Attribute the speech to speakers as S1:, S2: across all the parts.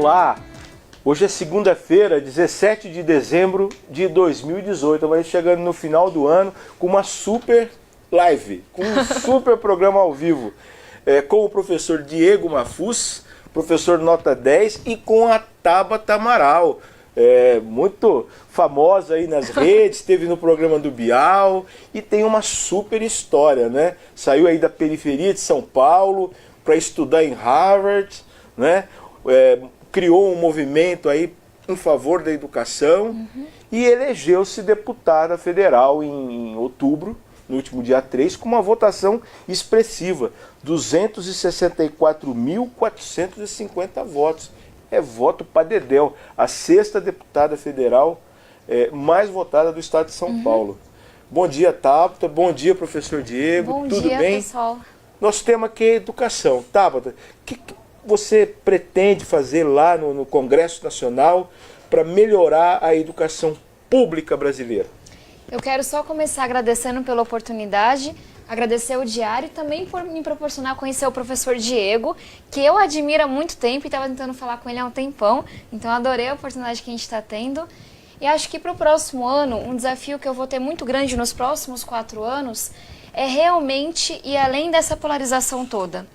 S1: Olá, hoje é segunda-feira, 17 de dezembro de 2018, vai chegando no final do ano com uma super live, com um super programa ao vivo, com o professor Diego Mafuz, professor nota 10, e com a Tabata Amaral, muito famosa aí nas redes, esteve no programa do Bial e tem uma super história, né? Saiu aí da periferia de São Paulo para estudar em Harvard, né? Criou um movimento aí em favor da educação e elegeu-se deputada federal em outubro, no último dia 3, com uma votação expressiva, 264.450 votos. É voto para dedéu, a 6ª deputada federal mais votada do estado de São Paulo. Bom dia, Tabata, bom dia, professor Diego, tudo bem?
S2: Pessoal.
S1: Nosso tema aqui é educação. Tabata, o que você pretende fazer lá no Congresso Nacional para melhorar a educação pública brasileira?
S2: Eu quero só começar agradecendo pela oportunidade, agradecer o Diário e também por me proporcionar conhecer o professor Diego, que eu admiro há muito tempo e estava tentando falar com ele há um tempão, então adorei a oportunidade que a gente está tendo. E acho que para o próximo ano, um desafio que eu vou ter muito grande nos próximos 4 anos é realmente ir além dessa polarização toda.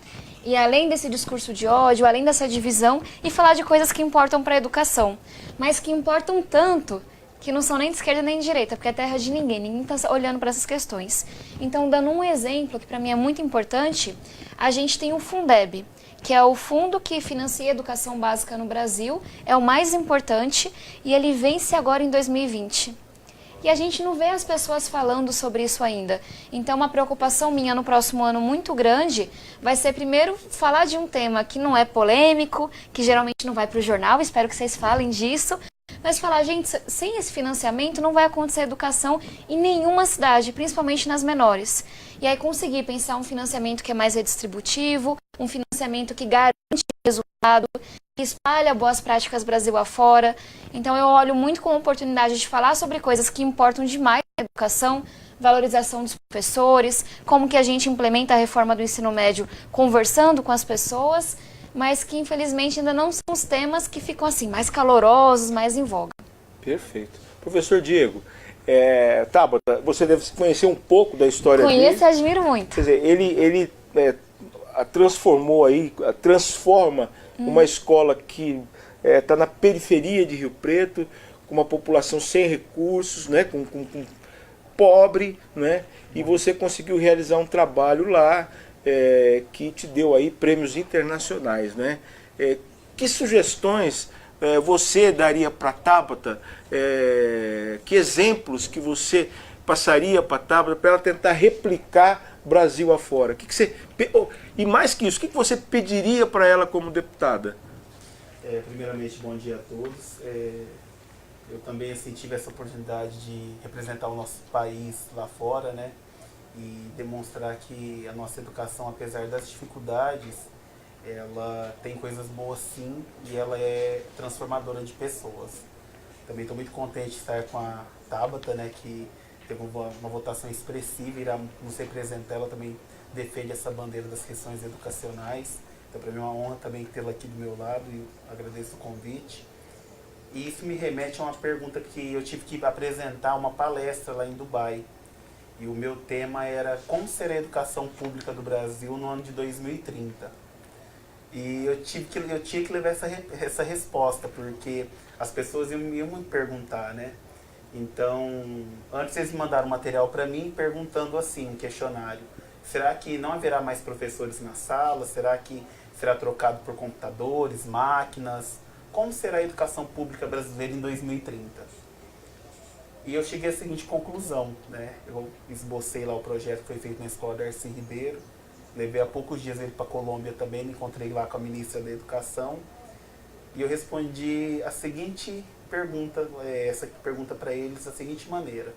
S2: E além desse discurso de ódio, além dessa divisão, e falar de coisas que importam para a educação, mas que importam tanto que não são nem de esquerda nem de direita, porque é terra de ninguém está olhando para essas questões. Então, dando um exemplo que para mim é muito importante, a gente tem o Fundeb, que é o fundo que financia a educação básica no Brasil, é o mais importante e ele vence agora em 2020. E a gente não vê as pessoas falando sobre isso ainda. Então, uma preocupação minha no próximo ano muito grande vai ser, primeiro, falar de um tema que não é polêmico, que geralmente não vai para o jornal, espero que vocês falem disso, mas falar, gente, sem esse financiamento não vai acontecer educação em nenhuma cidade, principalmente nas menores. E aí conseguir pensar um financiamento que é mais redistributivo, um financiamento que garante resultado, que espalha boas práticas Brasil afora. Então eu olho muito como oportunidade de falar sobre coisas que importam demais na educação, valorização dos professores, como que a gente implementa a reforma do ensino médio conversando com as pessoas, mas que infelizmente ainda não são os temas que ficam assim, mais calorosos, mais em voga.
S1: Perfeito. Professor Diego, Tabata, você deve conhecer um pouco da história dele.
S2: Conheço e admiro muito.
S1: Quer dizer, ele transforma uma escola que está na periferia de Rio Preto, com uma população sem recursos, né, com pobre, né, e você conseguiu realizar um trabalho lá que te deu aí prêmios internacionais, né? Que sugestões você daria para a Tabata? Que exemplos que você passaria para a Tabata para ela tentar replicar Brasil afora? E mais que isso, o que você pediria para ela como deputada?
S3: Primeiramente, bom dia a todos. Eu também assim, tive essa oportunidade de representar o nosso país lá fora, né? E demonstrar que a nossa educação, apesar das dificuldades, ela tem coisas boas sim e ela é transformadora de pessoas. Também estou muito contente de estar com a Tabata, né, que teve uma votação expressiva, irá nos representar, ela também defende essa bandeira das questões educacionais. Então para mim é uma honra também tê-la aqui do meu lado e agradeço o convite. E isso me remete a uma pergunta que eu tive que apresentar uma palestra lá em Dubai. E o meu tema era como será a educação pública do Brasil no ano de 2030. E eu tinha que levar essa resposta, porque as pessoas iam me perguntar, né? Então, antes eles mandaram material para mim perguntando assim, um questionário. Será que não haverá mais professores na sala? Será que será trocado por computadores, máquinas? Como será a educação pública brasileira em 2030? E eu cheguei à seguinte conclusão, né? Eu esbocei lá o projeto que foi feito na escola Darcy Ribeiro, levei há poucos dias ele para a Colômbia também, me encontrei lá com a ministra da Educação, e eu respondi a seguinte pergunta, essa pergunta para eles da seguinte maneira.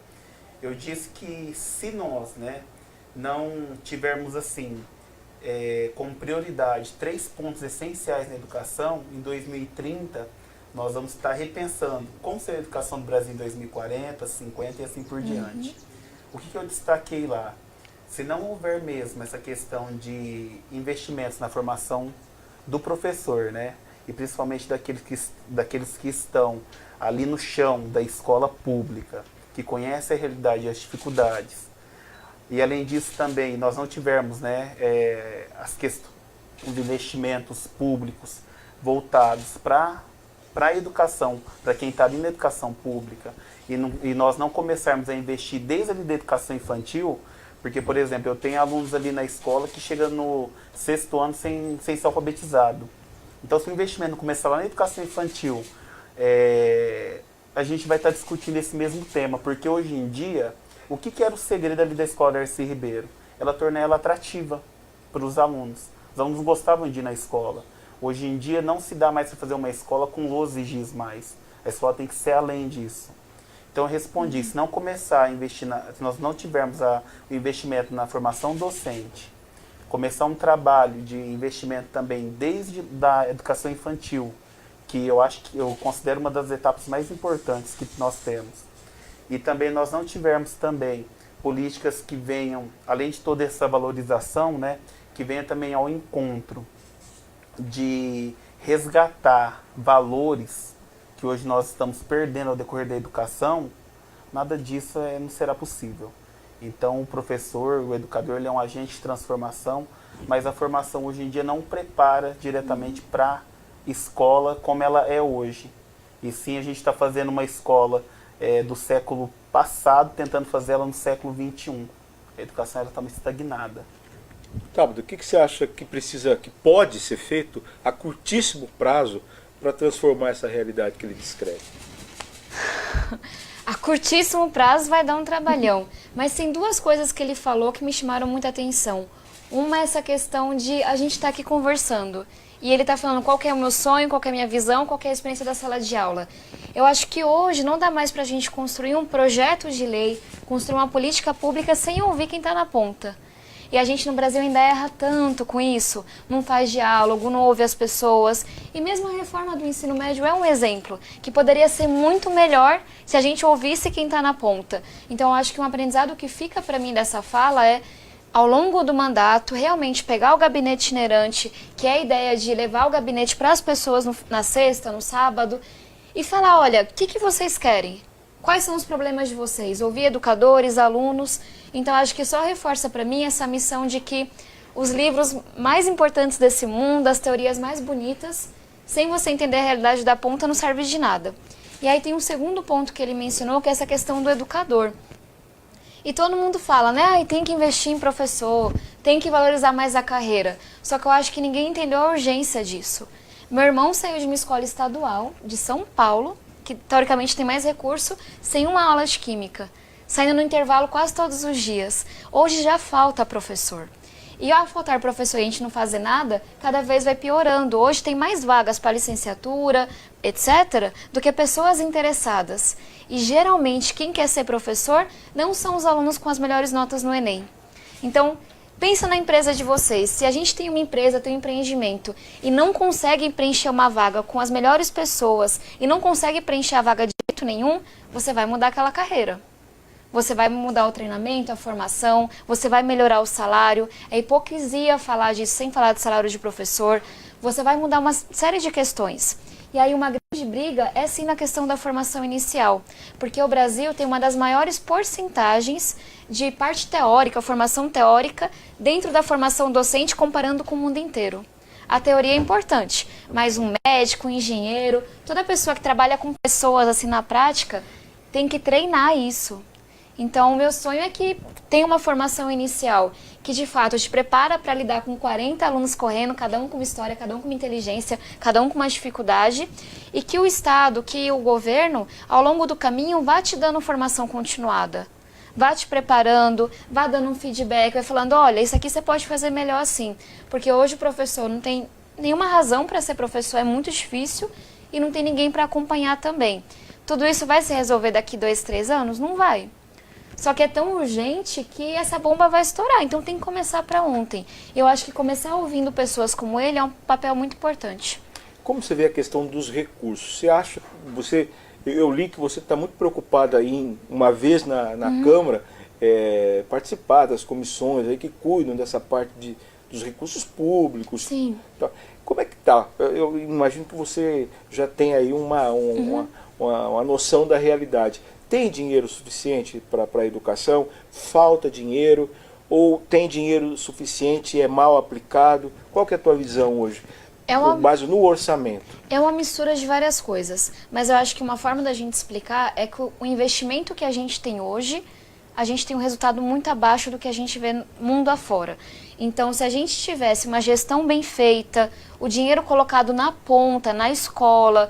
S3: Eu disse que se nós, né, não tivermos assim, como prioridade 3 pontos essenciais na educação, em 2030, nós vamos estar repensando como será a educação do Brasil em 2040, 50 e assim por diante. O que eu destaquei lá? Se não houver mesmo essa questão de investimentos na formação do professor, né? e principalmente daqueles que estão ali no chão da escola pública, que conhecem a realidade e as dificuldades. E além disso também, nós não tivermos, né, as questões de investimentos públicos voltados para a educação, para quem está ali na educação pública, e nós não começarmos a investir desde ali da educação infantil, porque, por exemplo, eu tenho alunos ali na escola que chegam no 6º ano sem ser alfabetizado. Então, se o investimento começar lá na educação infantil, a gente vai estar discutindo esse mesmo tema, porque hoje em dia, o que era o segredo ali da escola Darcy Ribeiro? Ela tornou ela atrativa para os alunos. Os alunos gostavam de ir na escola. Hoje em dia não se dá mais para fazer uma escola com lozes mais. A escola tem que ser além disso. Então eu respondi, se não começar a investir, se nós não tivermos o investimento na formação docente, começar um trabalho de investimento também desde da educação infantil, que eu considero uma das etapas mais importantes que nós temos. E também nós não tivermos também políticas que venham, além de toda essa valorização, né, que venha também ao encontro de resgatar valores que hoje nós estamos perdendo ao decorrer da educação, nada disso não será possível. Então o professor, o educador, ele é um agente de transformação, mas a formação hoje em dia não prepara diretamente para a escola como ela é hoje. E sim, a gente está fazendo uma escola do século passado, tentando fazer ela no século XXI. A educação está muito estagnada.
S1: Tabata, o que você acha que pode ser feito a curtíssimo prazo para transformar essa realidade que ele descreve?
S2: A curtíssimo prazo vai dar um trabalhão, mas tem duas coisas que ele falou que me chamaram muita atenção. Uma é essa questão de a gente estar aqui conversando, e ele está falando qual que é o meu sonho, qual que é a minha visão, qual que é a experiência da sala de aula. Eu acho que hoje não dá mais para a gente construir um projeto de lei, construir uma política pública sem ouvir quem está na ponta. E a gente no Brasil ainda erra tanto com isso, não faz diálogo, não ouve as pessoas. E mesmo a reforma do ensino médio é um exemplo, que poderia ser muito melhor se a gente ouvisse quem está na ponta. Então eu acho que um aprendizado que fica para mim dessa fala é, ao longo do mandato, realmente pegar o gabinete itinerante, que é a ideia de levar o gabinete para as pessoas na sexta, no sábado, e falar, olha, o que vocês querem? Quais são os problemas de vocês? Ouvir educadores, alunos. Então, acho que só reforça para mim essa missão de que os livros mais importantes desse mundo, as teorias mais bonitas, sem você entender a realidade da ponta, não serve de nada. E aí tem um segundo ponto que ele mencionou, que é essa questão do educador. E todo mundo fala, né? Tem que investir em professor, tem que valorizar mais a carreira. Só que eu acho que ninguém entendeu a urgência disso. Meu irmão saiu de uma escola estadual de São Paulo, que teoricamente tem mais recurso, sem uma aula de química, saindo no intervalo quase todos os dias. Hoje já falta professor. E ao faltar professor e a gente não fazer nada, cada vez vai piorando. Hoje tem mais vagas para licenciatura, etc., do que pessoas interessadas. E geralmente quem quer ser professor não são os alunos com as melhores notas no Enem. Então, pensa na empresa de vocês. Se a gente tem uma empresa, tem um empreendimento e não consegue preencher uma vaga com as melhores pessoas e não consegue preencher a vaga de jeito nenhum, você vai mudar aquela carreira. Você vai mudar o treinamento, a formação, você vai melhorar o salário. É hipocrisia falar disso sem falar de salário de professor. Você vai mudar uma série de questões. E aí uma grande briga é sim na questão da formação inicial, porque o Brasil tem uma das maiores porcentagens de parte teórica, formação teórica, dentro da formação docente comparando com o mundo inteiro. A teoria é importante, mas um médico, um engenheiro, toda pessoa que trabalha com pessoas assim na prática, tem que treinar isso. Então, o meu sonho é que tenha uma formação inicial que, de fato, te prepara para lidar com 40 alunos correndo, cada um com uma história, cada um com uma inteligência, cada um com uma dificuldade, e que o Estado, que o governo, ao longo do caminho, vá te dando formação continuada. Vá te preparando, vá dando um feedback, vai falando, olha, isso aqui você pode fazer melhor assim. Porque hoje o professor não tem nenhuma razão para ser professor, é muito difícil, e não tem ninguém para acompanhar também. Tudo isso vai se resolver daqui 2, 3 anos? Não vai. Só que é tão urgente que essa bomba vai estourar, então tem que começar para ontem. Eu acho que começar ouvindo pessoas como ele é um papel muito importante.
S1: Como você vê a questão dos recursos? Você acha, eu li que você está muito preocupada em, uma vez na Câmara, participar das comissões aí que cuidam dessa parte dos recursos públicos.
S2: Sim.
S1: Então, como é que tá? Eu imagino que você já tem aí uma noção da realidade. Tem dinheiro suficiente para a educação? Falta dinheiro? Ou tem dinheiro suficiente e é mal aplicado? Qual que é a tua visão hoje? Com base no orçamento.
S2: É uma mistura de várias coisas, mas eu acho que uma forma da gente explicar é que o investimento que a gente tem hoje, a gente tem um resultado muito abaixo do que a gente vê no mundo afora. Então, se a gente tivesse uma gestão bem feita, o dinheiro colocado na ponta, na escola,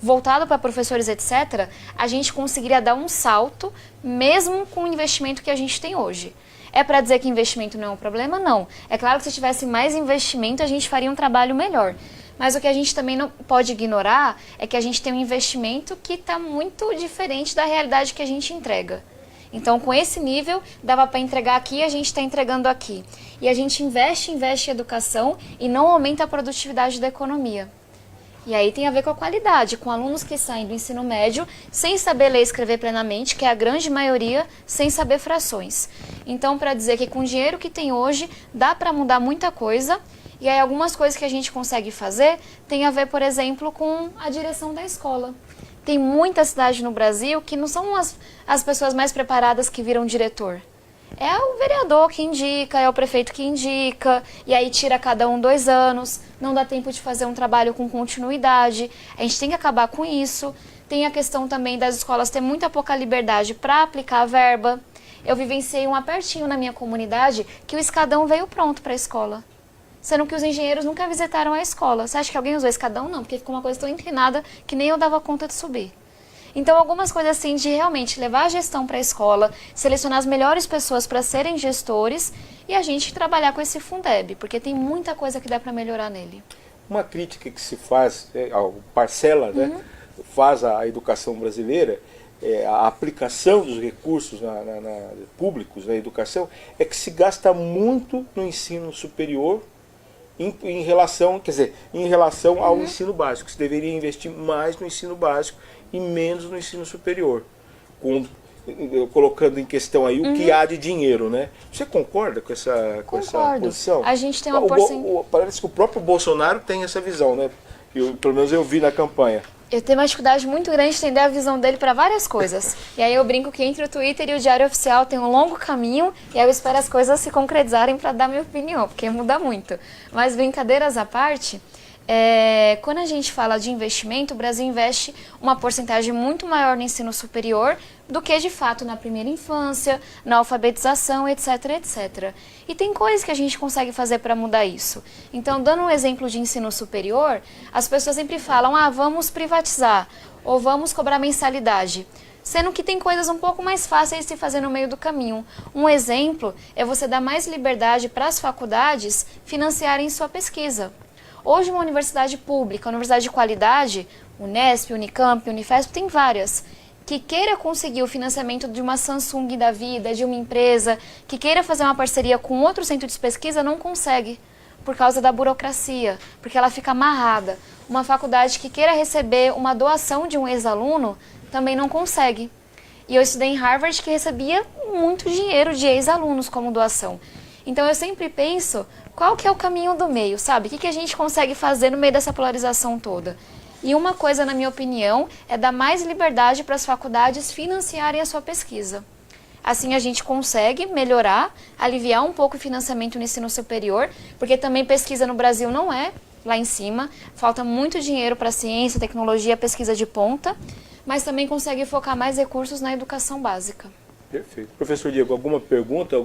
S2: voltado para professores, etc., a gente conseguiria dar um salto, mesmo com o investimento que a gente tem hoje. É para dizer que investimento não é um problema? Não. É claro que se tivesse mais investimento, a gente faria um trabalho melhor. Mas o que a gente também não pode ignorar é que a gente tem um investimento que está muito diferente da realidade que a gente entrega. Então, com esse nível, dava para entregar aqui e a gente está entregando aqui. E a gente investe em educação e não aumenta a produtividade da economia. E aí tem a ver com a qualidade, com alunos que saem do ensino médio sem saber ler e escrever plenamente, que é a grande maioria, sem saber frações. Então, para dizer que com o dinheiro que tem hoje, dá para mudar muita coisa. E aí algumas coisas que a gente consegue fazer tem a ver, por exemplo, com a direção da escola. Tem muita cidade no Brasil que não são as pessoas mais preparadas que viram diretor. É o vereador que indica, é o prefeito que indica, e aí tira cada 2 anos, não dá tempo de fazer um trabalho com continuidade. A gente tem que acabar com isso. Tem a questão também das escolas ter muita pouca liberdade para aplicar a verba. Eu vivenciei um apertinho na minha comunidade que o escadão veio pronto para a escola. Sendo que os engenheiros nunca visitaram a escola. Você acha que alguém usou escadão? Não, porque ficou uma coisa tão inclinada que nem eu dava conta de subir. Então, algumas coisas assim de realmente levar a gestão para a escola, selecionar as melhores pessoas para serem gestores e a gente trabalhar com esse Fundeb, porque tem muita coisa que dá para melhorar nele.
S1: Uma crítica que se faz, parcela, né, faz à educação brasileira, a aplicação dos recursos públicos na educação, é que se gasta muito no ensino superior em relação ao ensino básico. Se deveria investir mais no ensino básico e menos no ensino superior, colocando em questão aí o que há de dinheiro, né? Você concorda com essa posição?
S2: A gente tem uma porcentagem.
S1: Parece que o próprio Bolsonaro tem essa visão, né? Pelo menos eu vi na campanha.
S2: Eu tenho uma dificuldade muito grande de entender a visão dele para várias coisas. E aí eu brinco que entre o Twitter e o Diário Oficial tem um longo caminho, e aí eu espero as coisas se concretizarem para dar minha opinião, porque muda muito. Mas brincadeiras à parte, quando a gente fala de investimento, o Brasil investe uma porcentagem muito maior no ensino superior do que de fato na primeira infância, na alfabetização, etc, etc. E tem coisas que a gente consegue fazer para mudar isso. Então, dando um exemplo de ensino superior, as pessoas sempre falam, vamos privatizar, ou vamos cobrar mensalidade. Sendo que tem coisas um pouco mais fáceis de se fazer no meio do caminho. Um exemplo é você dar mais liberdade para as faculdades financiarem sua pesquisa. Hoje, uma universidade pública, uma universidade de qualidade, Unesp, Unicamp, Unifesp, tem várias, que queira conseguir o financiamento de uma Samsung da vida, de uma empresa, que queira fazer uma parceria com outro centro de pesquisa, não consegue, por causa da burocracia, porque ela fica amarrada. Uma faculdade que queira receber uma doação de um ex-aluno, também não consegue. E eu estudei em Harvard, que recebia muito dinheiro de ex-alunos como doação. Então eu sempre penso, qual que é o caminho do meio, sabe? O que a gente consegue fazer no meio dessa polarização toda? E uma coisa, na minha opinião, é dar mais liberdade para as faculdades financiarem a sua pesquisa. Assim a gente consegue melhorar, aliviar um pouco o financiamento no ensino superior, porque também pesquisa no Brasil não é lá em cima, falta muito dinheiro para ciência, tecnologia, pesquisa de ponta, mas também consegue focar mais recursos na educação básica.
S1: Perfeito. Professor Diego, alguma pergunta,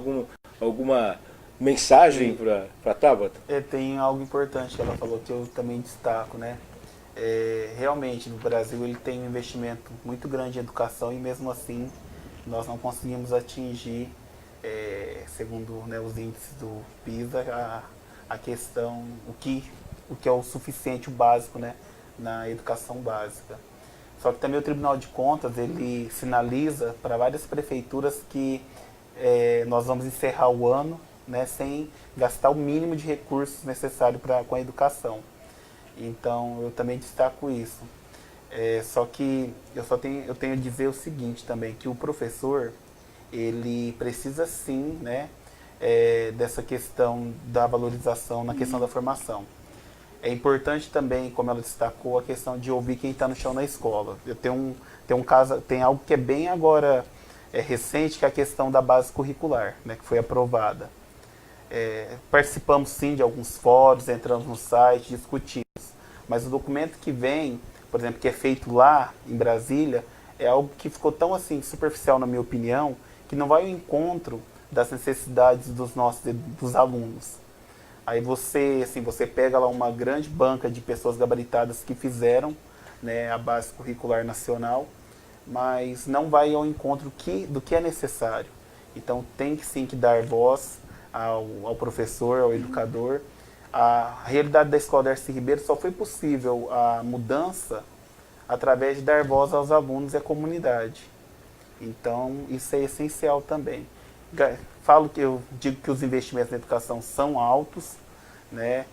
S1: alguma mensagem para a Tabata?
S3: Tem algo importante que ela falou que eu também destaco, né? Realmente, no Brasil, ele tem um investimento muito grande em educação e mesmo assim nós não conseguimos atingir, segundo, né, os índices do PISA, a questão, o que é o suficiente, o básico, né, na educação básica. Só que também o Tribunal de Contas, ele sinaliza para várias prefeituras que nós vamos encerrar o ano, né, sem gastar o mínimo de recursos necessários com a educação. Então, eu também destaco isso. Só que eu tenho a dizer o seguinte também, que o professor, ele precisa sim, né, dessa questão da valorização na questão da formação. É importante também, como ela destacou, a questão de ouvir quem está no chão na escola. Eu tenho um caso, tem algo que é bem agora recente, que é a questão da base curricular, né, que foi aprovada. Participamos sim de alguns fóruns, entramos no site, discutimos. Mas o documento que vem, por exemplo, que é feito lá em Brasília, é algo que ficou tão assim superficial, na minha opinião, que não vai ao encontro das necessidades dos alunos. Aí você pega lá uma grande banca de pessoas gabaritadas que fizeram, né, a base curricular nacional, mas não vai ao encontro do que é necessário. Então tem que sim que dar voz ao professor, ao educador. A realidade da Escola Darcy Ribeiro só foi possível a mudança através de dar voz aos alunos e à comunidade. Então isso é essencial também. Eu digo que os investimentos na educação são altos, né?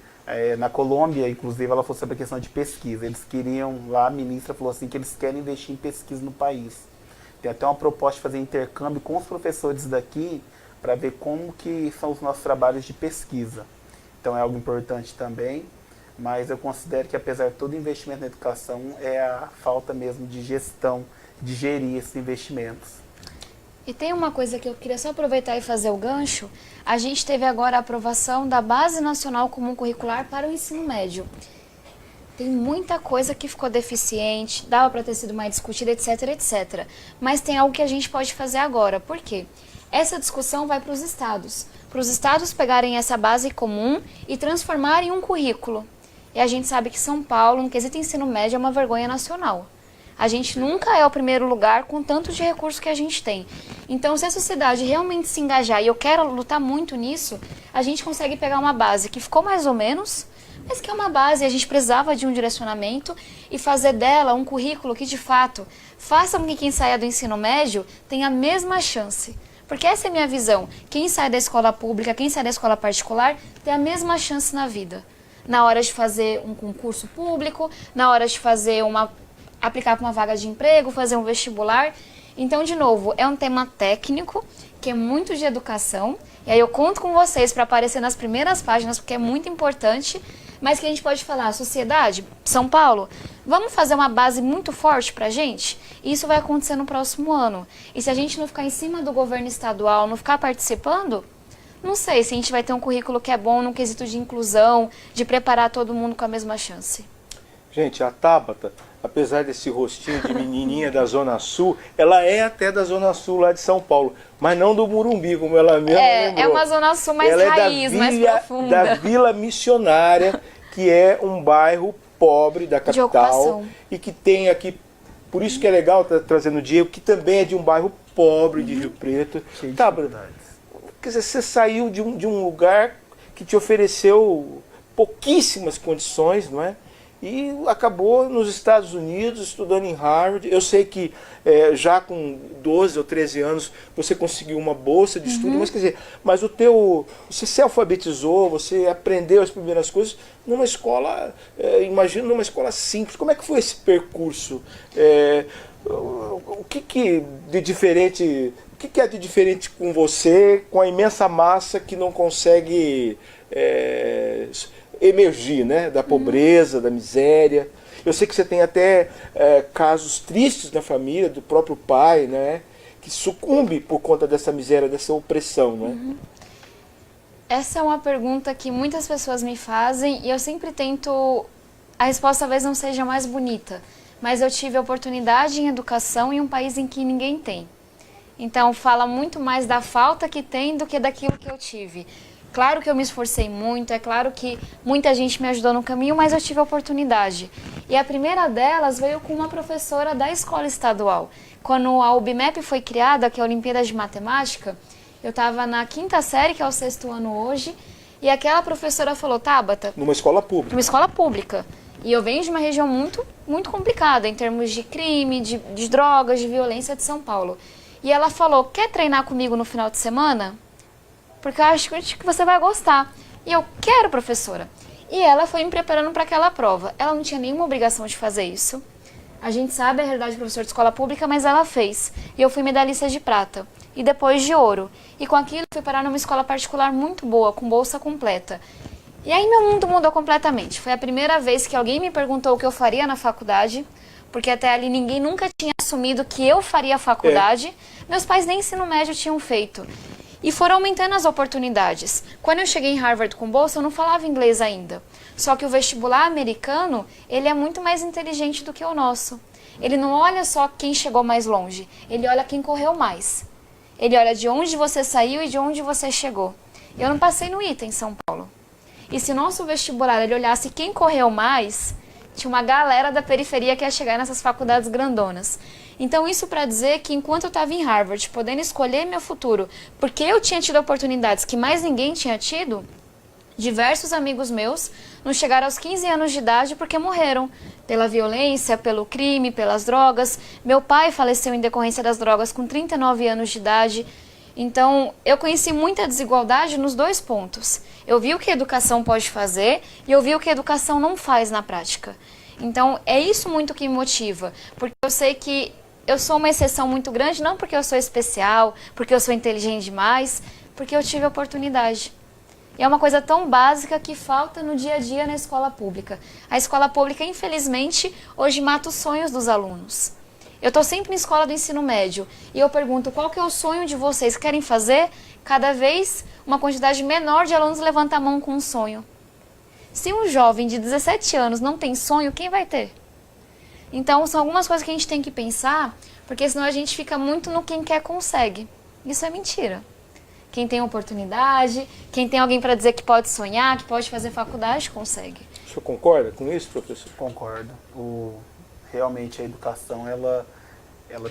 S3: Na Colômbia, inclusive, ela falou sobre a questão de pesquisa. Eles queriam, lá a ministra falou assim, que eles querem investir em pesquisa no país. Tem até uma proposta de fazer intercâmbio com os professores daqui para ver como que são os nossos trabalhos de pesquisa. Então é algo importante também, mas eu considero que apesar de todo investimento na educação, é a falta mesmo de gestão, de gerir esses investimentos.
S2: E tem uma coisa que eu queria só aproveitar e fazer o gancho. A gente teve agora a aprovação da Base Nacional Comum Curricular para o ensino médio. Tem muita coisa que ficou deficiente, dava para ter sido mais discutida, etc, etc. Mas tem algo que a gente pode fazer agora. Por quê? Essa discussão vai para os estados pegarem essa base comum e transformarem em um currículo. E a gente sabe que São Paulo, no quesito ensino médio, é uma vergonha nacional. A gente nunca é o primeiro lugar com tanto de recursos que a gente tem. Então, se a sociedade realmente se engajar, e eu quero lutar muito nisso, a gente consegue pegar uma base que ficou mais ou menos, mas que é uma base, a gente precisava de um direcionamento e fazer dela um currículo que, de fato, faça com que quem saia do ensino médio tenha a mesma chance. Porque essa é a minha visão. Quem sai da escola pública, quem sai da escola particular, tem a mesma chance na vida. Na hora de fazer um concurso público, na hora de aplicar para uma vaga de emprego, fazer um vestibular. Então, de novo, é um tema técnico, que é muito de educação. E aí eu conto com vocês para aparecer nas primeiras páginas, porque é muito importante. Mas que a gente pode falar, sociedade, São Paulo, vamos fazer uma base muito forte para a gente? Isso vai acontecer no próximo ano. E se a gente não ficar em cima do governo estadual, não ficar participando, não sei se a gente vai ter um currículo que é bom no quesito de inclusão, de preparar todo mundo com a mesma chance.
S1: Gente, a Tabata, apesar desse rostinho de menininha da Zona Sul, ela é até da Zona Sul lá de São Paulo, mas não do Morumbi, como ela mesma lembrou.
S2: É uma Zona Sul mais
S1: ela
S2: raiz, mais profunda.
S1: Da Vila Missionária, que é um bairro pobre da capital e que tem aqui, por isso que é legal estar trazendo o Diego, que também é de um bairro pobre de Rio Preto. Tabata, quer dizer, você saiu de um lugar que te ofereceu pouquíssimas condições, não é? E acabou nos Estados Unidos, estudando em Harvard. Eu sei que já com 12 ou 13 anos você conseguiu uma bolsa de estudo, mas quer dizer, você se alfabetizou, você aprendeu as primeiras coisas numa escola, imagino numa escola simples. Como é que foi esse percurso? O que de diferente, o que é de diferente com você, com a imensa massa que não consegue emergir, né, da pobreza, da miséria? Eu sei que você tem até casos tristes na família, do próprio pai, né, que sucumbe por conta dessa miséria, dessa opressão, né?
S2: Essa é uma pergunta que muitas pessoas me fazem e eu sempre tento... A resposta talvez não seja mais bonita, mas eu tive a oportunidade em educação em um país em que ninguém tem. Então fala muito mais da falta que tem do que daquilo que eu tive. Claro que eu me esforcei muito, é claro que muita gente me ajudou no caminho, mas eu tive a oportunidade. E a primeira delas veio com uma professora da escola estadual. Quando a UBMEP foi criada, que é a Olimpíada de Matemática, eu estava na 5ª série, que é o 6º ano hoje, e aquela professora falou, Tabata...
S1: Numa escola pública.
S2: Numa escola pública. E eu venho de uma região muito, muito complicada, em termos de crime, de drogas, de violência de São Paulo. E ela falou, quer treinar comigo no final de semana? Porque eu acho que você vai gostar. E eu quero, professora. E ela foi me preparando para aquela prova. Ela não tinha nenhuma obrigação de fazer isso. A gente sabe a realidade do professor de escola pública, mas ela fez. E eu fui medalhista de prata. e depois de ouro. E com aquilo fui parar numa escola particular muito boa, com bolsa completa. E aí meu mundo mudou completamente. Foi a primeira vez que alguém me perguntou o que eu faria na faculdade, porque até ali ninguém nunca tinha assumido que eu faria faculdade. Meus pais nem ensino médio tinham feito. E foram aumentando as oportunidades. Quando eu cheguei em Harvard com bolsa, eu não falava inglês ainda. Só que o vestibular americano, ele é muito mais inteligente do que o nosso. Ele não olha só quem chegou mais longe, ele olha quem correu mais. Ele olha de onde você saiu e de onde você chegou. Eu não passei no ITA em São Paulo. E se o nosso vestibular ele olhasse quem correu mais, tinha uma galera da periferia que ia chegar nessas faculdades grandonas. Então isso para dizer que enquanto eu estava em Harvard, podendo escolher meu futuro, porque eu tinha tido oportunidades que mais ninguém tinha tido, diversos amigos meus não chegaram aos 15 anos de idade porque morreram pela violência, pelo crime, pelas drogas. Meu pai faleceu em decorrência das drogas com 39 anos de idade. Então, eu conheci muita desigualdade nos dois pontos. Eu vi o que a educação pode fazer e eu vi o que a educação não faz na prática. Então, é isso muito que me motiva, porque eu sei que eu sou uma exceção muito grande, não porque eu sou especial, porque eu sou inteligente demais, porque eu tive oportunidade. E é uma coisa tão básica que falta no dia a dia na escola pública. A escola pública, infelizmente, hoje mata os sonhos dos alunos. Eu estou sempre na escola do ensino médio e eu pergunto qual que é o sonho de vocês, querem fazer? Cada vez uma quantidade menor de alunos levanta a mão com um sonho. Se um jovem de 17 anos não tem sonho, quem vai ter? Então são algumas coisas que a gente tem que pensar, porque senão a gente fica muito no quem quer consegue. Isso é mentira. Quem tem oportunidade, quem tem alguém para dizer que pode sonhar, que pode fazer faculdade, consegue.
S1: O senhor concorda com isso, professor?
S3: Concordo. Realmente a educação ela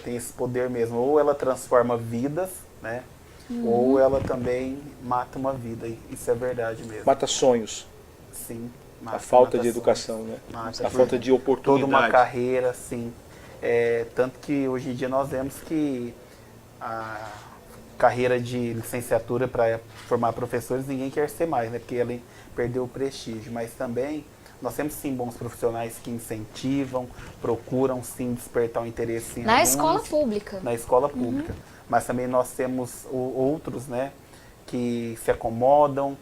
S3: tem esse poder mesmo. Ou ela transforma vidas, né? Ou ela também mata uma vida. Isso é verdade mesmo.
S1: Mata sonhos.
S3: Sim.
S1: A falta de educação, né? A falta de oportunidade.
S3: Toda uma carreira, sim. Tanto que hoje em dia nós vemos que a carreira de licenciatura para formar professores ninguém quer ser mais, né? Porque ela perdeu o prestígio. Mas também nós temos sim bons profissionais que incentivam, procuram sim despertar o interesse em
S2: na
S3: alunos,
S2: escola pública.
S3: Na escola pública. Mas também nós temos outros, né, que se acomodam,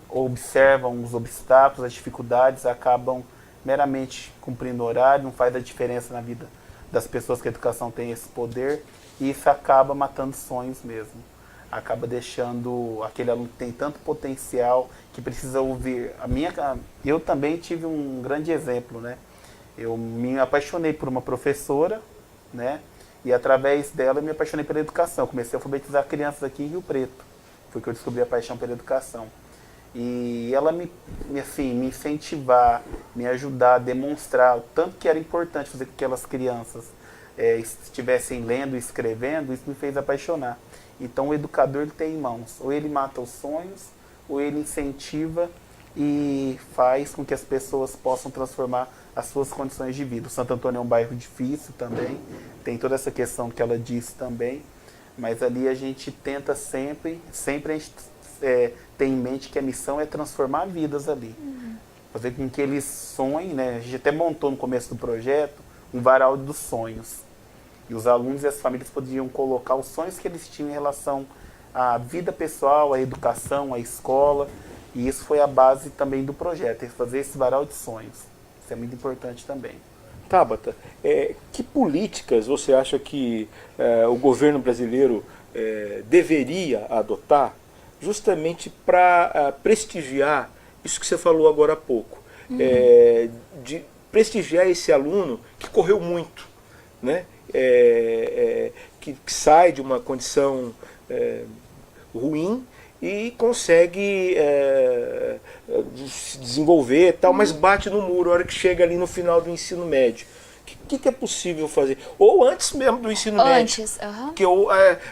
S3: observam os obstáculos, as dificuldades, acabam meramente cumprindo o horário, não faz a diferença na vida das pessoas que a educação tem esse poder, e isso acaba matando sonhos mesmo. Acaba deixando aquele aluno que tem tanto potencial, que precisa ouvir. Eu também tive um grande exemplo, né? Eu me apaixonei por uma professora, né? E através dela eu me apaixonei pela educação. Eu comecei a alfabetizar crianças aqui em Rio Preto. Foi que eu descobri a paixão pela educação. E ela me incentivar, me ajudar a demonstrar o tanto que era importante fazer com que aquelas crianças estivessem lendo e escrevendo, isso me fez apaixonar. Então o educador ele tem em mãos, ou ele mata os sonhos, ou ele incentiva e faz com que as pessoas possam transformar as suas condições de vida. O Santo Antônio é um bairro difícil também, tem toda essa questão que ela disse também, mas ali a gente tenta sempre a gente tem em mente que a missão é transformar vidas ali. Fazer com que eles sonhem, né? A gente até montou no começo do projeto um varal dos sonhos. E os alunos e as famílias poderiam colocar os sonhos que eles tinham em relação à vida pessoal, à educação, à escola. E isso foi a base também do projeto, fazer esse varal de sonhos. Isso é muito importante também.
S1: Tabata, que políticas você acha que o governo brasileiro deveria adotar justamente para prestigiar isso que você falou agora há pouco, de prestigiar esse aluno que correu muito, né? Que sai de uma condição ruim e consegue se desenvolver e tal, mas bate no muro a hora que chega ali no final do ensino médio. O que é possível fazer? Ou antes mesmo do ensino médio.
S2: Antes, aham.
S1: Que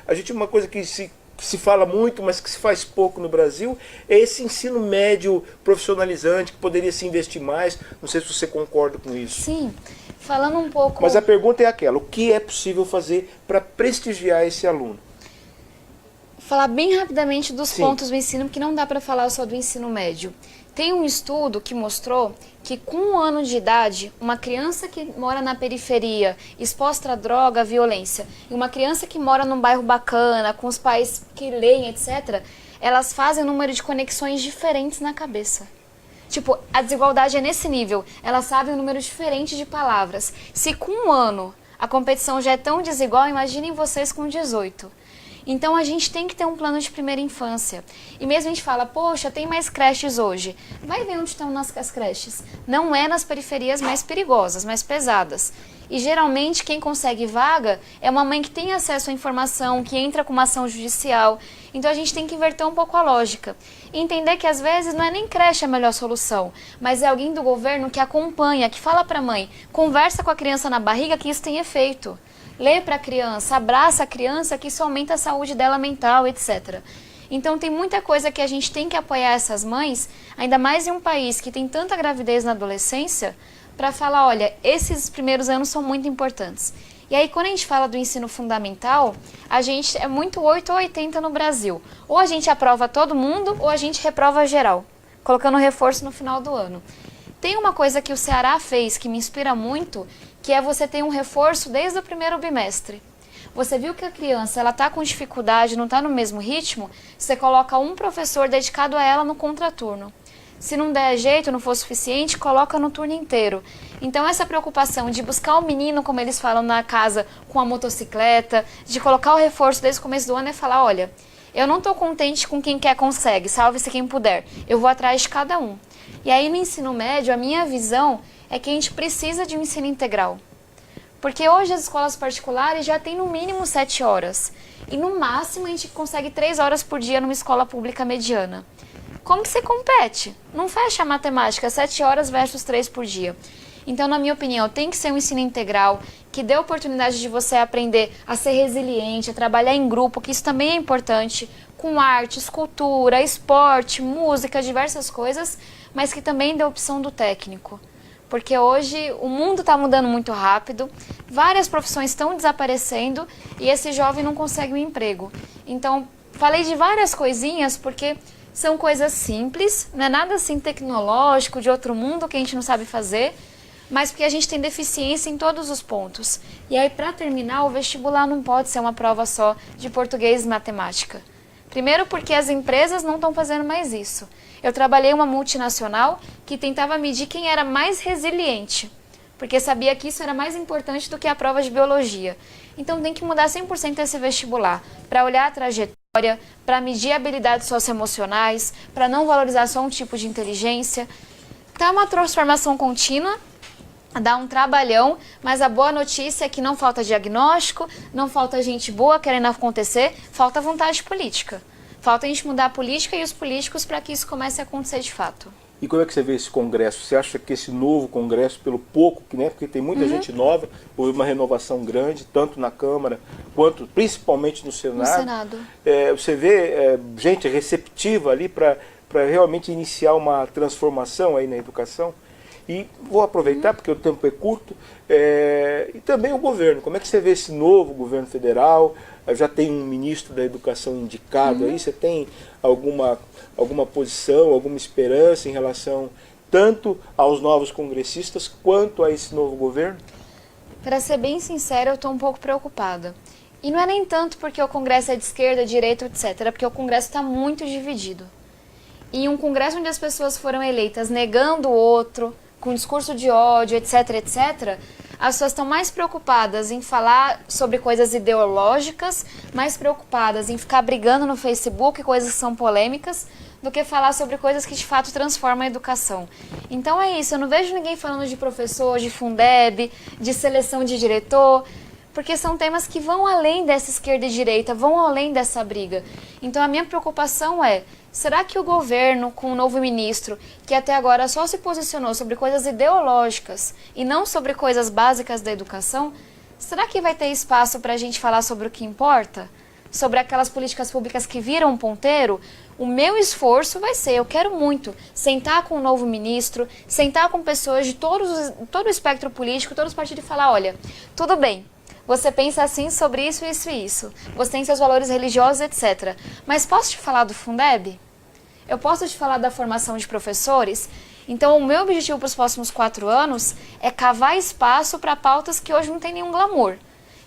S1: a gente, uma coisa que se fala muito, mas que se faz pouco no Brasil, é esse ensino médio profissionalizante, que poderia se investir mais. Não sei se você concorda com isso.
S2: Sim. Falando um pouco...
S1: Mas a pergunta é aquela, o que é possível fazer para prestigiar esse aluno?
S2: Falar bem rapidamente dos
S1: Sim.
S2: pontos do ensino, porque não dá para falar só do ensino médio. Tem um estudo que mostrou que com 1 ano de idade, uma criança que mora na periferia, exposta a droga, a violência, e uma criança que mora num bairro bacana, com os pais que leem, etc., elas fazem um número de conexões diferentes na cabeça. Tipo, a desigualdade é nesse nível. Elas sabem um número diferente de palavras. Se com 1 ano a competição já é tão desigual, imaginem vocês com 18. Então a gente tem que ter um plano de primeira infância. E mesmo a gente fala, poxa, tem mais creches hoje. Vai ver onde estão as creches. Não é nas periferias mais perigosas, mais pesadas. E geralmente quem consegue vaga é uma mãe que tem acesso à informação, que entra com uma ação judicial. Então a gente tem que inverter um pouco a lógica. E entender que às vezes não é nem creche a melhor solução, mas é alguém do governo que acompanha, que fala para a mãe, conversa com a criança na barriga que isso tem efeito. Lê para a criança, abraça a criança, que isso aumenta a saúde dela mental, etc. Então tem muita coisa que a gente tem que apoiar essas mães, ainda mais em um país que tem tanta gravidez na adolescência, para falar, olha, esses primeiros anos são muito importantes. E aí quando a gente fala do ensino fundamental, a gente é muito 8 ou 80 no Brasil. Ou a gente aprova todo mundo, ou a gente reprova geral, colocando reforço no final do ano. Tem uma coisa que o Ceará fez que me inspira muito, que é você ter um reforço desde o primeiro bimestre. Você viu que a criança está com dificuldade, não está no mesmo ritmo, você coloca um professor dedicado a ela no contraturno. Se não der jeito, não for suficiente, coloca no turno inteiro. Então essa preocupação de buscar o menino, como eles falam na casa, com a motocicleta, de colocar o reforço desde o começo do ano, é falar, olha, eu não estou contente com quem quer consegue, salve-se quem puder, eu vou atrás de cada um. E aí no ensino médio, a minha visão é que a gente precisa de um ensino integral. Porque hoje as escolas particulares já têm no mínimo 7 horas. E no máximo a gente consegue 3 horas por dia numa escola pública mediana. Como que você compete? Não fecha a matemática, 7 horas versus 3 por dia. Então, na minha opinião, tem que ser um ensino integral, que dê a oportunidade de você aprender a ser resiliente, a trabalhar em grupo, que isso também é importante, com arte, escultura, esporte, música, diversas coisas, mas que também dê a opção do técnico. Porque hoje o mundo está mudando muito rápido, várias profissões estão desaparecendo e esse jovem não consegue um emprego. Então, falei de várias coisinhas porque são coisas simples, não é nada assim tecnológico, de outro mundo que a gente não sabe fazer, mas porque a gente tem deficiência em todos os pontos. E aí, para terminar, o vestibular não pode ser uma prova só de português e matemática. Primeiro porque as empresas não estão fazendo mais isso. Eu trabalhei em uma multinacional que tentava medir quem era mais resiliente, porque sabia que isso era mais importante do que a prova de biologia. Então tem que mudar 100% esse vestibular, para olhar a trajetória, para medir habilidades socioemocionais, para não valorizar só um tipo de inteligência. Tá uma transformação contínua, dá um trabalhão, mas a boa notícia é que não falta diagnóstico, não falta gente boa querendo acontecer, falta vontade política. Falta a gente mudar a política e os políticos para que isso comece a acontecer de fato.
S1: E como é que você vê esse congresso? Você acha que esse novo congresso, pelo pouco, né, porque tem muita gente nova, houve uma renovação grande, tanto na Câmara, quanto principalmente no Senado. Você vê gente receptiva ali para realmente iniciar uma transformação aí na educação? E vou aproveitar, porque o tempo é curto, e também o governo. Como é que você vê esse novo governo federal? Já tem um ministro da Educação indicado aí, você tem alguma posição, alguma esperança em relação tanto aos novos congressistas quanto a esse novo governo?
S2: Para ser bem sincera, eu estou um pouco preocupada. E não é nem tanto porque o Congresso é de esquerda, direita, etc. É porque o Congresso está muito dividido. E um Congresso onde as pessoas foram eleitas negando o outro, com discurso de ódio, etc., etc., as pessoas estão mais preocupadas em falar sobre coisas ideológicas, mais preocupadas em ficar brigando no Facebook, coisas que são polêmicas, do que falar sobre coisas que de fato transformam a educação. Então é isso, eu não vejo ninguém falando de professor, de Fundeb, de seleção de diretor, porque são temas que vão além dessa esquerda e direita, vão além dessa briga. Então a minha preocupação é, será que o governo, com o novo ministro, que até agora só se posicionou sobre coisas ideológicas e não sobre coisas básicas da educação, será que vai ter espaço para a gente falar sobre o que importa? Sobre aquelas políticas públicas que viram um ponteiro? O meu esforço vai ser, eu quero muito, sentar com o novo ministro, sentar com pessoas de todo o espectro político, todos os partidos e falar, olha, tudo bem, você pensa assim sobre isso, isso e isso, você tem seus valores religiosos, etc. Mas posso te falar do Fundeb? Eu posso te falar da formação de professores? Então, o meu objetivo para os próximos 4 anos é cavar espaço para pautas que hoje não tem nenhum glamour.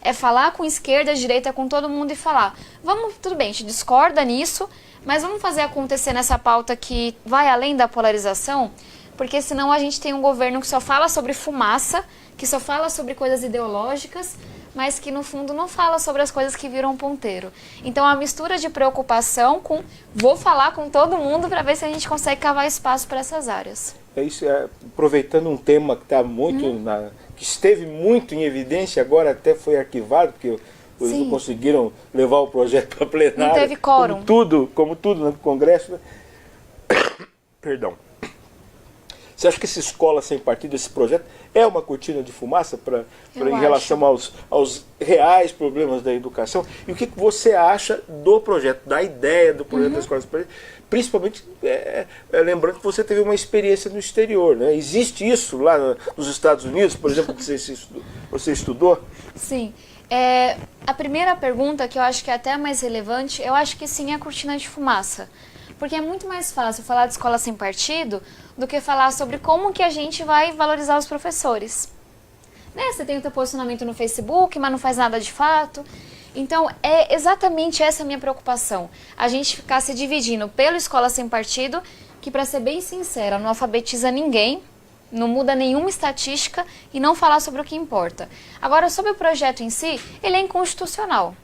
S2: É falar com esquerda, direita, com todo mundo e falar, vamos, tudo bem, a gente discorda nisso, mas vamos fazer acontecer nessa pauta que vai além da polarização, porque senão a gente tem um governo que só fala sobre fumaça, que só fala sobre coisas ideológicas, mas que no fundo não fala sobre as coisas que viram ponteiro. Então a mistura de preocupação com vou falar com todo mundo para ver se a gente consegue cavar espaço para essas áreas.
S1: É isso, aproveitando um tema que está muito que esteve muito em evidência, agora até foi arquivado, porque eles não conseguiram levar o projeto para plenário.
S2: Não teve quórum.
S1: Como tudo no Congresso. Né? Perdão. Você acha que essa escola sem partido, esse projeto, é uma cortina de fumaça em relação aos reais problemas da educação? E o que você acha do projeto, da ideia do projeto da escola sem partido? Principalmente, lembrando que você teve uma experiência no exterior, né? Existe isso lá nos Estados Unidos, por exemplo, que você estudou?
S2: Sim. A primeira pergunta, que eu acho que é até a mais relevante, eu acho que sim, é a cortina de fumaça. Porque é muito mais fácil falar de escola sem partido do que falar sobre como que a gente vai valorizar os professores. Né? Você tem o seu posicionamento no Facebook, mas não faz nada de fato. Então, é exatamente essa a minha preocupação. A gente ficar se dividindo pela escola sem partido, que, para ser bem sincera, não alfabetiza ninguém, não muda nenhuma estatística e não falar sobre o que importa. Agora, sobre o projeto em si, ele é inconstitucional.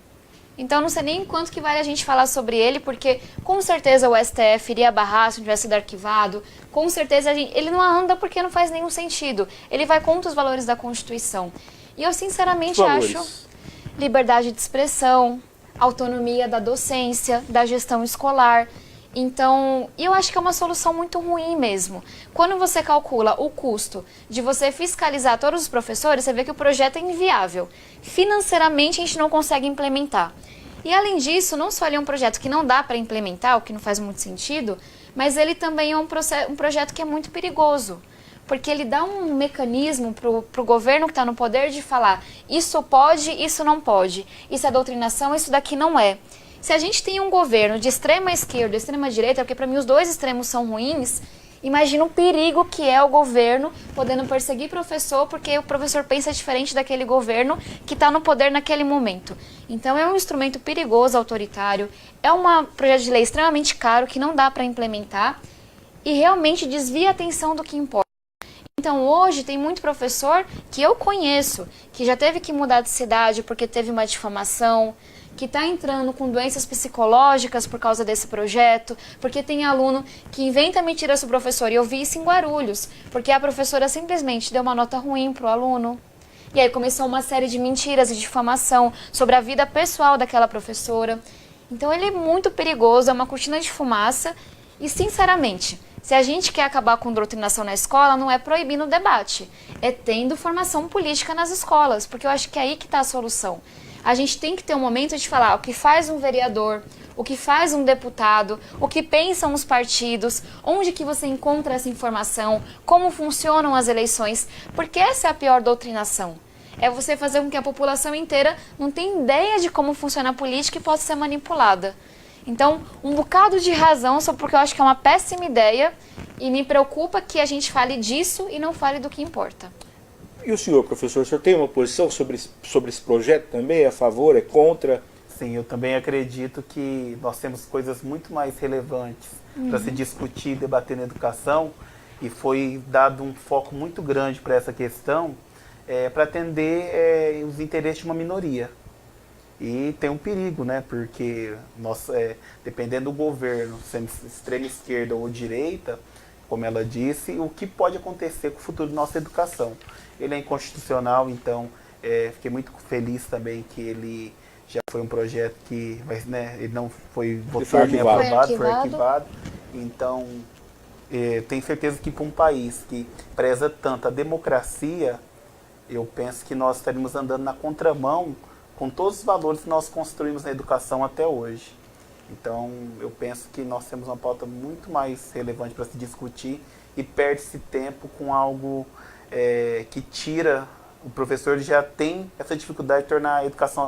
S2: Então, não sei nem quanto que vale a gente falar sobre ele, porque com certeza o STF iria barrar se não tivesse sido arquivado, com certeza ele não anda porque não faz nenhum sentido. Ele vai contra os valores da Constituição. E eu sinceramente acho liberdade de expressão, autonomia da docência, da gestão escolar. Então, eu acho que é uma solução muito ruim mesmo. Quando você calcula o custo de você fiscalizar todos os professores, você vê que o projeto é inviável. Financeiramente, a gente não consegue implementar. E, além disso, não só ele é um projeto que não dá para implementar, o que não faz muito sentido, mas ele também é um projeto que é muito perigoso. Porque ele dá um mecanismo para o governo que está no poder de falar isso pode, isso não pode, isso é doutrinação, isso daqui não é. Se a gente tem um governo de extrema esquerda e extrema direita, porque para mim os dois extremos são ruins, imagina o perigo que é o governo podendo perseguir professor porque o professor pensa diferente daquele governo que está no poder naquele momento. Então é um instrumento perigoso, autoritário, é um projeto de lei extremamente caro que não dá para implementar e realmente desvia a atenção do que importa. Então hoje tem muito professor que eu conheço, que já teve que mudar de cidade porque teve uma difamação, que está entrando com doenças psicológicas por causa desse projeto, porque tem aluno que inventa mentiras sobre o professor. E eu vi isso em Guarulhos, porque a professora simplesmente deu uma nota ruim para o aluno. E aí começou uma série de mentiras e difamação sobre a vida pessoal daquela professora. Então ele é muito perigoso, é uma cortina de fumaça. E sinceramente, se a gente quer acabar com doutrinação na escola, não é proibindo o debate, é tendo formação política nas escolas, porque eu acho que é aí que está a solução. A gente tem que ter um momento de falar o que faz um vereador, o que faz um deputado, o que pensam os partidos, onde que você encontra essa informação, como funcionam as eleições, porque essa é a pior doutrinação. É você fazer com que a população inteira não tenha ideia de como funciona a política e possa ser manipulada. Então, um bocado de razão, só porque eu acho que é uma péssima ideia e me preocupa que a gente fale disso e não fale do que importa.
S1: E o senhor, professor, o senhor tem uma posição sobre esse projeto também? É a favor, é contra?
S3: Sim, eu também acredito que nós temos coisas muito mais relevantes para se discutir e debater na educação, e foi dado um foco muito grande para essa questão, para atender os interesses de uma minoria. E tem um perigo, né? Porque nós, dependendo do governo, sendo extrema esquerda ou direita, como ela disse, o que pode acontecer com o futuro da nossa educação. Ele é inconstitucional, então fiquei muito feliz também que ele já foi um projeto que ele não foi votado nem aprovado, foi arquivado. Então, tenho certeza que para um país que preza tanto a democracia, eu penso que nós estaríamos andando na contramão com todos os valores que nós construímos na educação até hoje. Então, eu penso que nós temos uma pauta muito mais relevante para se discutir e perde-se tempo com algo que tira. O professor já tem essa dificuldade de tornar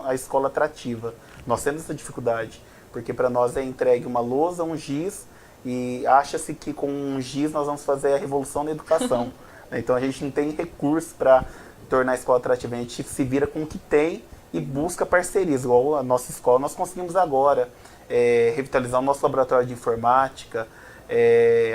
S3: a escola atrativa. Nós temos essa dificuldade, porque para nós é entregue uma lousa, um giz e acha-se que com um giz nós vamos fazer a revolução da educação. Então a gente não tem recurso para tornar a escola atrativa, a gente se vira com o que tem e busca parcerias, igual a nossa escola. Nós conseguimos agora revitalizar o nosso laboratório de informática,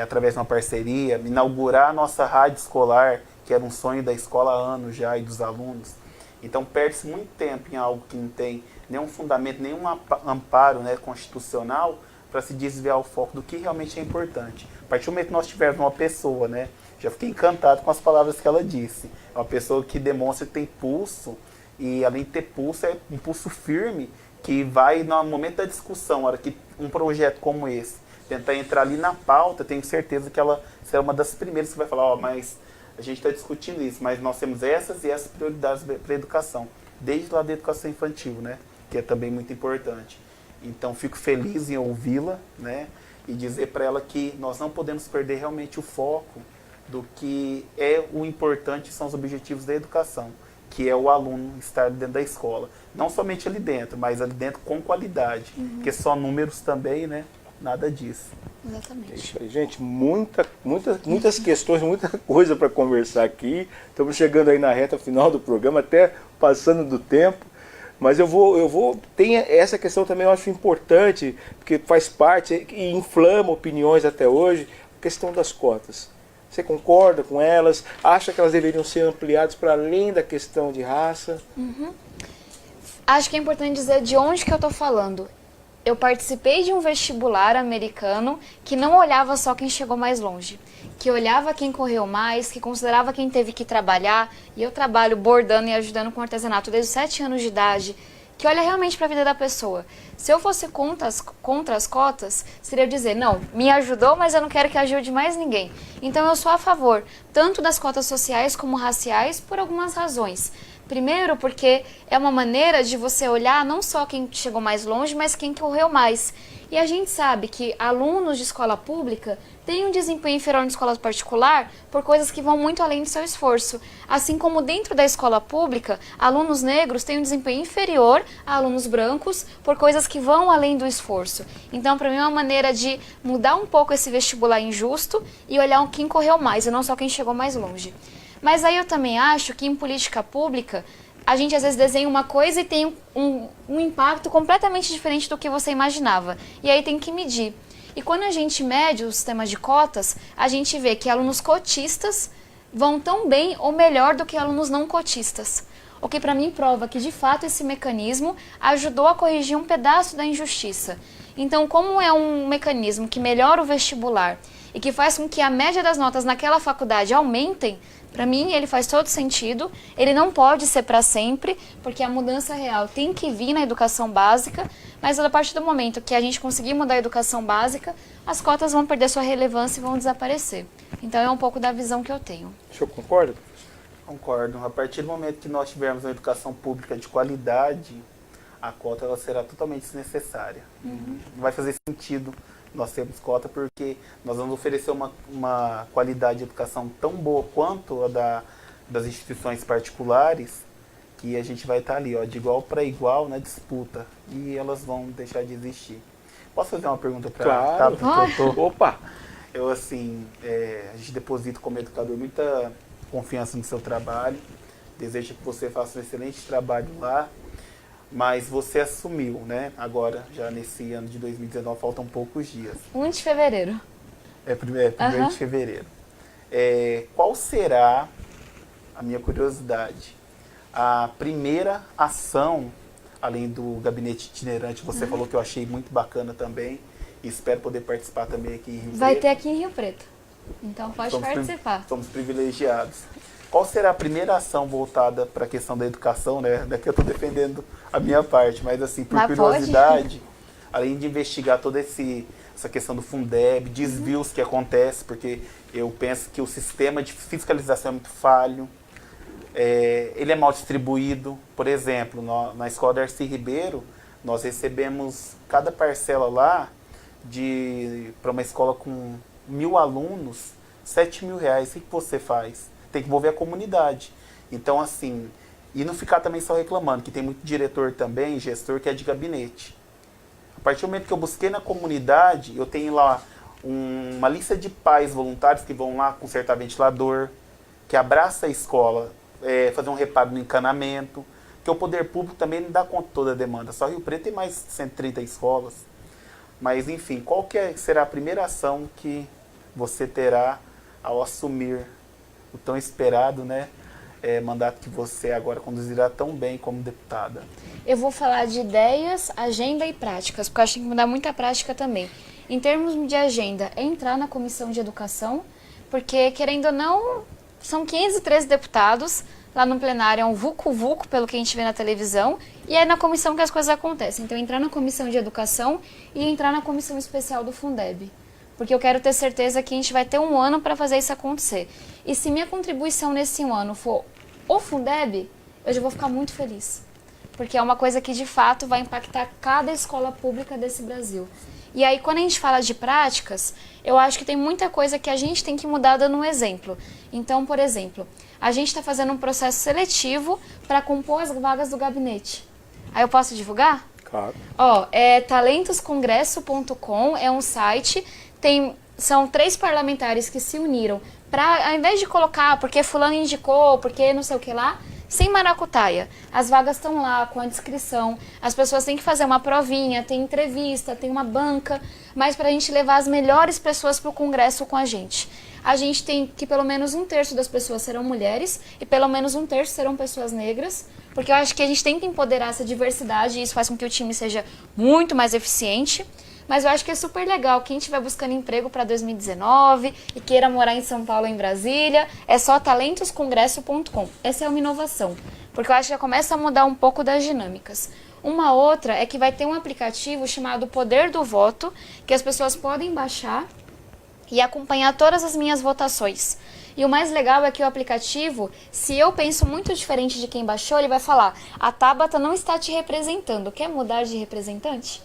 S3: através de uma parceria, inaugurar a nossa rádio escolar, que era um sonho da escola há anos já e dos alunos. Então perde-se muito tempo em algo que não tem nenhum fundamento, nenhum amparo, né, constitucional, para se desviar o foco do que realmente é importante. A partir do momento que nós tivermos uma pessoa, né, já fiquei encantado com as palavras que ela disse, é uma pessoa que demonstra que tem pulso, e além de ter pulso, é um pulso firme, que vai, no momento da discussão, na hora que um projeto como esse tentar entrar ali na pauta, tenho certeza que ela será uma das primeiras que vai falar, mas a gente está discutindo isso, mas nós temos essas e essas prioridades para a educação, desde lá da educação infantil, né, que é também muito importante. Então, fico feliz em ouvi-la, né, e dizer para ela que nós não podemos perder realmente o foco do que é o importante, são os objetivos da educação, que é o aluno estar dentro da escola. Não somente ali dentro, mas ali dentro com qualidade, porque só números também, né, nada disso.
S2: Exatamente.
S1: É isso aí, gente, muitas questões, muita coisa para conversar aqui. Estamos chegando aí na reta final do programa, até passando do tempo. Mas tem essa questão também, eu acho importante, porque faz parte e inflama opiniões até hoje, a questão das cotas. Você concorda com elas? Acha que elas deveriam ser ampliadas para além da questão de raça?
S2: Acho que é importante dizer de onde que eu estou falando. Eu participei de um vestibular americano que não olhava só quem chegou mais longe, que olhava quem correu mais, que considerava quem teve que trabalhar, e eu trabalho bordando e ajudando com artesanato desde os 7 anos de idade, que olha realmente para a vida da pessoa. Se eu fosse contra as cotas, seria dizer, não, me ajudou, mas eu não quero que ajude mais ninguém. Então eu sou a favor, tanto das cotas sociais como raciais, por algumas razões. Primeiro, porque é uma maneira de você olhar não só quem chegou mais longe, mas quem correu mais. E a gente sabe que alunos de escola pública têm um desempenho inferior na escola particular por coisas que vão muito além do seu esforço. Assim como dentro da escola pública, alunos negros têm um desempenho inferior a alunos brancos por coisas que vão além do esforço. Então, para mim, é uma maneira de mudar um pouco esse vestibular injusto e olhar quem correu mais, e não só quem chegou mais longe. Mas aí eu também acho que em política pública, a gente às vezes desenha uma coisa e tem um impacto completamente diferente do que você imaginava. E aí tem que medir. E quando a gente mede o sistema de cotas, a gente vê que alunos cotistas vão tão bem ou melhor do que alunos não cotistas. O que para mim prova que de fato esse mecanismo ajudou a corrigir um pedaço da injustiça. Então, como é um mecanismo que melhora o vestibular e que faz com que a média das notas naquela faculdade aumentem, para mim, ele faz todo sentido. Ele não pode ser para sempre, porque a mudança real tem que vir na educação básica, mas a partir do momento que a gente conseguir mudar a educação básica, as cotas vão perder sua relevância e vão desaparecer. Então, é um pouco da visão que eu tenho.
S1: O senhor concorda?
S3: Concordo. A partir do momento que nós tivermos uma educação pública de qualidade, a cota ela será totalmente desnecessária. Não vai fazer sentido nós temos cota, porque nós vamos oferecer uma qualidade de educação tão boa quanto a das instituições particulares, que a gente vai estar ali, ó, de igual para igual na disputa, e elas vão deixar de existir. Posso fazer uma pergunta para
S1: Claro. Opa!
S3: Eu, assim, a gente deposita como educador muita confiança no seu trabalho, desejo que você faça um excelente trabalho lá, mas você assumiu, né? Agora, já nesse ano de 2019, faltam poucos dias.
S2: 1 de fevereiro.
S3: Primeiro de fevereiro. Qual será, a minha curiosidade, a primeira ação, além do gabinete itinerante, você falou que eu achei muito bacana também, e espero poder participar também aqui em Rio Preto.
S2: Vai ter aqui em Rio Preto. Então pode participar.
S3: Somos privilegiados. Qual será a primeira ação voltada para a questão da educação, né? Daqui eu estou defendendo a minha parte, mas assim, por curiosidade, além de investigar toda essa questão do Fundeb, desvios que acontecem, porque eu penso que o sistema de fiscalização é muito falho, ele é mal distribuído. Por exemplo, na escola Darcy Ribeiro, nós recebemos cada parcela lá para uma escola com 1.000 alunos, R$7.000. O que você faz? Tem que envolver a comunidade. Então, assim, e não ficar também só reclamando, que tem muito diretor também, gestor, que é de gabinete. A partir do momento que eu busquei na comunidade, eu tenho lá uma lista de pais voluntários que vão lá consertar ventilador, que abraça a escola, fazer um reparo no encanamento, que o poder público também não dá conta de toda a demanda. Só Rio Preto tem mais de 130 escolas. Mas, enfim, qual será a primeira ação que você terá ao assumir o tão esperado, né, mandato que você agora conduzirá tão bem como deputada?
S2: Eu vou falar de ideias, agenda e práticas, porque eu acho que tem que mudar muita prática também. Em termos de agenda, é entrar na comissão de educação, porque, querendo ou não, são 513 deputados, lá no plenário é um vucu-vucu, pelo que a gente vê na televisão, e é na comissão que as coisas acontecem. Então, entrar na comissão de educação e entrar na comissão especial do Fundeb, porque eu quero ter certeza que a gente vai ter um ano para fazer isso acontecer. E se minha contribuição nesse ano for o Fundeb, eu já vou ficar muito feliz, porque é uma coisa que, de fato, vai impactar cada escola pública desse Brasil. E aí, quando a gente fala de práticas, eu acho que tem muita coisa que a gente tem que mudar dando um exemplo. Então, por exemplo, a gente está fazendo um processo seletivo para compor as vagas do gabinete. Aí eu posso divulgar?
S1: Claro.
S2: Talentoscongresso.com é um site, são 3 parlamentares que se uniram para, ao invés de colocar porque fulano indicou, porque não sei o que lá, sem maracutaia. As vagas estão lá com a descrição, as pessoas têm que fazer uma provinha, tem entrevista, tem uma banca, mas para a gente levar as melhores pessoas para o Congresso com a gente tem que pelo menos 1/3 das pessoas serão mulheres e pelo menos 1/3 serão pessoas negras, porque eu acho que a gente tem que empoderar essa diversidade e isso faz com que o time seja muito mais eficiente. Mas eu acho que é super legal, quem estiver buscando emprego para 2019 e queira morar em São Paulo ou em Brasília, é só talentoscongresso.com. Essa é uma inovação, porque eu acho que já começa a mudar um pouco das dinâmicas. Uma outra é que vai ter um aplicativo chamado Poder do Voto, que as pessoas podem baixar e acompanhar todas as minhas votações. E o mais legal é que o aplicativo, se eu penso muito diferente de quem baixou, ele vai falar: a Tabata não está te representando, quer mudar de representante?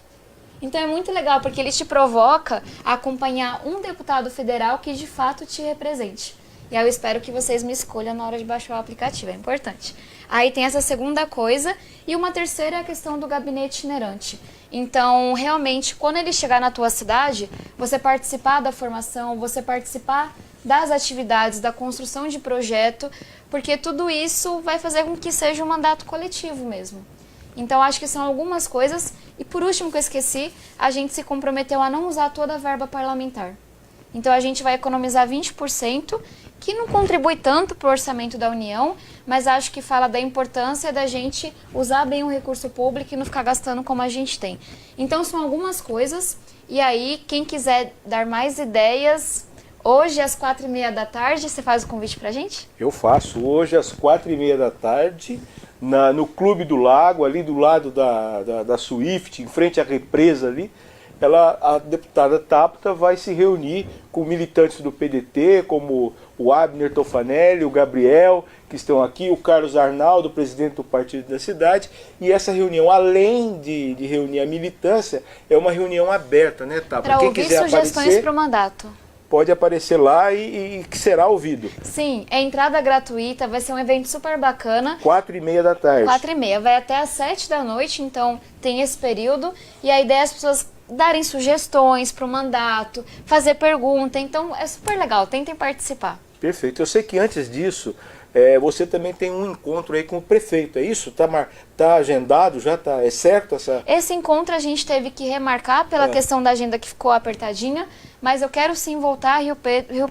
S2: Então é muito legal, porque ele te provoca a acompanhar um deputado federal que de fato te represente. E aí eu espero que vocês me escolham na hora de baixar o aplicativo, é importante. Aí tem essa segunda coisa, e uma terceira é a questão do gabinete itinerante. Então, realmente, quando ele chegar na tua cidade, você participar da formação, você participar das atividades, da construção de projeto, porque tudo isso vai fazer com que seja um mandato coletivo mesmo. Então, acho que são algumas coisas. E por último, que eu esqueci, a gente se comprometeu a não usar toda a verba parlamentar. Então, a gente vai economizar 20%, que não contribui tanto para o orçamento da União, mas acho que fala da importância da gente usar bem o recurso público e não ficar gastando como a gente tem. Então, são algumas coisas. E aí, quem quiser dar mais ideias, hoje às 4h30 você faz o convite para a gente?
S1: Eu faço hoje às 4h30 no Clube do Lago, ali do lado da Swift, em frente à represa ali. A deputada Tabata vai se reunir com militantes do PDT, como o Abner Tofanelli, o Gabriel, que estão aqui, o Carlos Arnaldo, presidente do partido da cidade. E essa reunião, além de reunir a militância, é uma reunião aberta, né, Tabata?
S2: Para ouvir sugestões para o mandato.
S1: Pode aparecer lá e que será ouvido.
S2: Sim, é entrada gratuita, vai ser um evento super bacana.
S1: 4h30.
S2: 4h30, vai até às 7h, então tem esse período. E a ideia é as pessoas darem sugestões para o mandato, fazer pergunta, então é super legal, tentem participar.
S1: Perfeito, eu sei que antes disso, você também tem um encontro aí com o prefeito, é isso? Tá agendado, já tá, é certo essa...
S2: Esse encontro a gente teve que remarcar pela questão da agenda que ficou apertadinha, mas eu quero sim voltar a Rio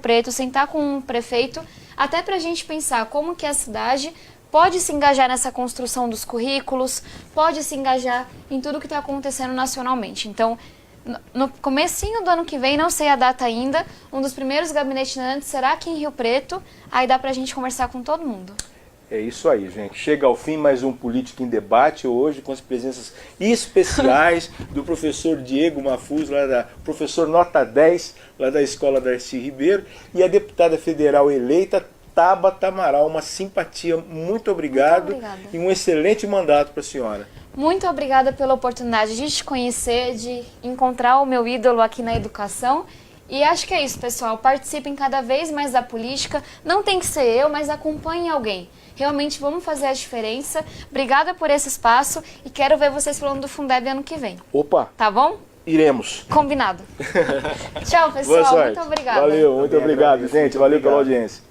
S2: Preto, sentar com o prefeito, até para a gente pensar como que a cidade pode se engajar nessa construção dos currículos, pode se engajar em tudo que está acontecendo nacionalmente. Então, no comecinho do ano que vem, não sei a data ainda, um dos primeiros gabinetes itinerantes será aqui em Rio Preto, aí dá pra gente conversar com todo mundo.
S1: É isso aí, gente. Chega ao fim mais um Política em Debate, hoje com as presenças especiais do professor Diego Mafuz, professor nota 10, lá da Escola Darcy Ribeiro, e a deputada federal eleita, Tabata Amaral. Uma simpatia, muito obrigado.
S2: Muito obrigada.
S1: E um excelente mandato para a senhora.
S2: Muito obrigada pela oportunidade de te conhecer, de encontrar o meu ídolo aqui na educação. E acho que é isso, pessoal. Participem cada vez mais da política. Não tem que ser eu, mas acompanhem alguém. Realmente vamos fazer a diferença. Obrigada por esse espaço e quero ver vocês falando do Fundeb ano que vem.
S1: Opa!
S2: Tá bom?
S1: iremos.
S2: Combinado. Tchau,
S1: Boa
S2: pessoal.
S1: sorte.
S2: Muito obrigada.
S1: Valeu, muito
S3: Também
S1: obrigado,
S3: agradeço,
S1: gente.
S3: muito
S1: Valeu pela
S3: obrigado.
S1: audiência.